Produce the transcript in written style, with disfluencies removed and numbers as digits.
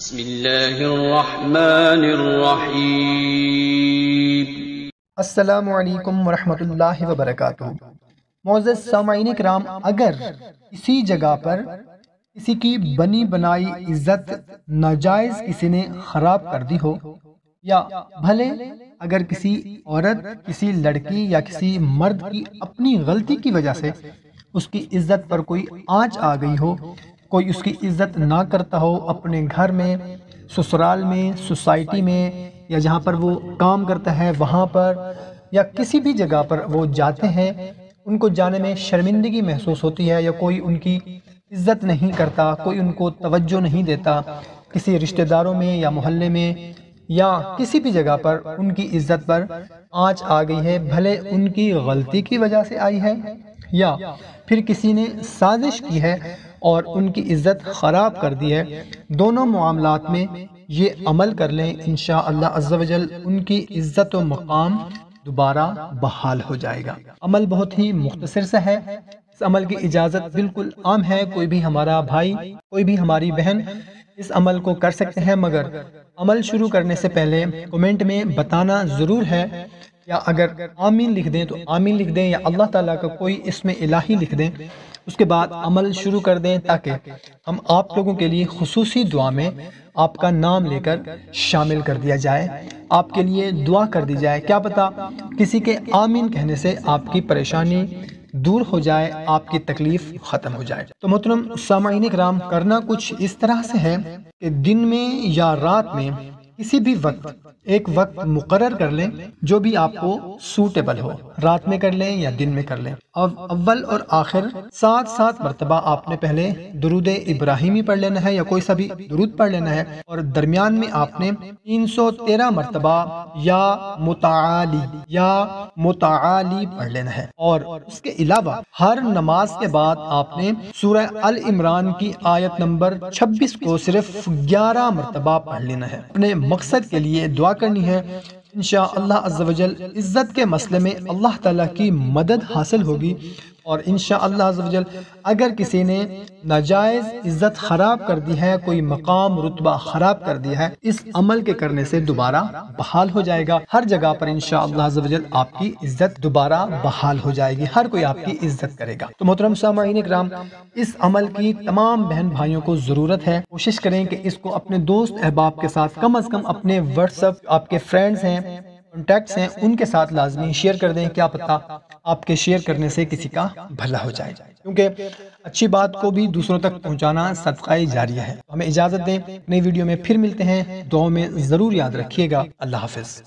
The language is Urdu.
بسم اللہ الرحمن الرحیم۔ السلام علیکم ورحمۃ اللہ وبرکاتہ۔ معزز سامعین کرام، اگر کسی جگہ پر کسی کی بنی بنائی عزت ناجائز کسی نے خراب کر دی ہو، یا بھلے اگر کسی عورت، کسی لڑکی یا کسی مرد کی اپنی غلطی کی وجہ سے اس کی عزت پر کوئی آنچ آ گئی ہو، کوئی اس کی عزت نہ کرتا ہو، اپنے گھر میں، سسرال میں، سوسائٹی میں، یا جہاں پر وہ کام کرتا ہے وہاں پر، یا کسی بھی جگہ پر وہ جاتے ہیں، ان کو جانے میں شرمندگی محسوس ہوتی ہے، یا کوئی ان کی عزت نہیں کرتا، کوئی ان کو توجہ نہیں دیتا، کسی رشتہ داروں میں یا محلے میں یا کسی بھی جگہ پر ان کی عزت پر آنچ آ گئی ہے، بھلے ان کی غلطی کی وجہ سے آئی ہے یا پھر کسی نے سازش کی ہے اور ان کی عزت خراب کر دی ہے، دونوں معاملات میں یہ عمل کر لیں، انشاءاللہ عز و جل ان کی عزت و مقام دوبارہ بحال ہو جائے گا۔ عمل بہت ہی مختصر سا ہے، اس عمل کی اجازت بالکل عام ہے، کوئی بھی ہمارا بھائی، کوئی بھی ہماری بہن اس عمل کو کر سکتے ہیں، مگر عمل شروع کرنے سے پہلے کمنٹ میں بتانا ضرور ہے، یا اگر آمین لکھ دیں تو آمین لکھ دیں، یا اللہ تعالیٰ کا کوئی اسم الہی لکھ دیں، اس کے بعد عمل شروع کر دیں، تاکہ ہم آپ لوگوں کے لیے خصوصی دعا میں آپ کا نام لے کر شامل کر دیا جائے، آپ کے لیے دعا کر دی جائے، کیا پتہ کسی کے آمین کہنے سے آپ کی پریشانی دور ہو جائے، آپ کی تکلیف ختم ہو جائے۔ تو محترم سامعین کرام، کرنا کچھ اس طرح سے ہے کہ دن میں یا رات میں کسی بھی وقت ایک وقت مقرر کر لیں جو بھی آپ کو سوٹیبل ہو، رات میں کر لیں یا دن میں کر لیں، اول اور آخر 7 مرتبہ آپ نے پہلے درود ابراہیمی پڑھ لینا ہے یا کوئی سا بھی درود پڑھ لینا ہے، اور درمیان میں آپ نے 313 مرتبہ یا متعالی پڑھ لینا ہے، اور اس کے علاوہ ہر نماز کے بعد آپ نے سورہ ال عمران کی آیت نمبر 26 کو صرف 11 مرتبہ پڑھ لینا ہے۔ اپنے مقصد کے لیے دعا کرنی ہے، انشاءاللہ عز و جل عزت کے مسئلے میں اللہ تعالیٰ کی مدد حاصل ہوگی، اور انشاءاللہ عز و جل اگر کسی نے ناجائز عزت خراب کر دی ہے، کوئی مقام رتبہ خراب کر دیا ہے، اس عمل کے کرنے سے دوبارہ بحال ہو جائے گا، ہر جگہ پر انشاءاللہ عز و جل آپ کی عزت دوبارہ بحال ہو جائے گی، ہر کوئی آپ کی عزت کرے گا۔ تو محترم سامعین کرام، اس عمل کی تمام بہن بھائیوں کو ضرورت ہے، کوشش کریں کہ اس کو اپنے دوست احباب کے ساتھ، کم از کم اپنے واٹس ایپ آپ کے فرینڈز ہیں، کانٹیکٹس ہیں، ان کے ساتھ لازمی شیئر کر دیں، کیا پتہ آپ کے شیئر کرنے سے کسی کا بھلا ہو جائے، کیونکہ اچھی بات کو بھی دوسروں تک پہنچانا صدقہ جاریہ ہے۔ ہمیں اجازت دیں، نئی ویڈیو میں پھر ملتے ہیں، دعاؤں میں ضرور یاد رکھیے گا۔ اللہ حافظ۔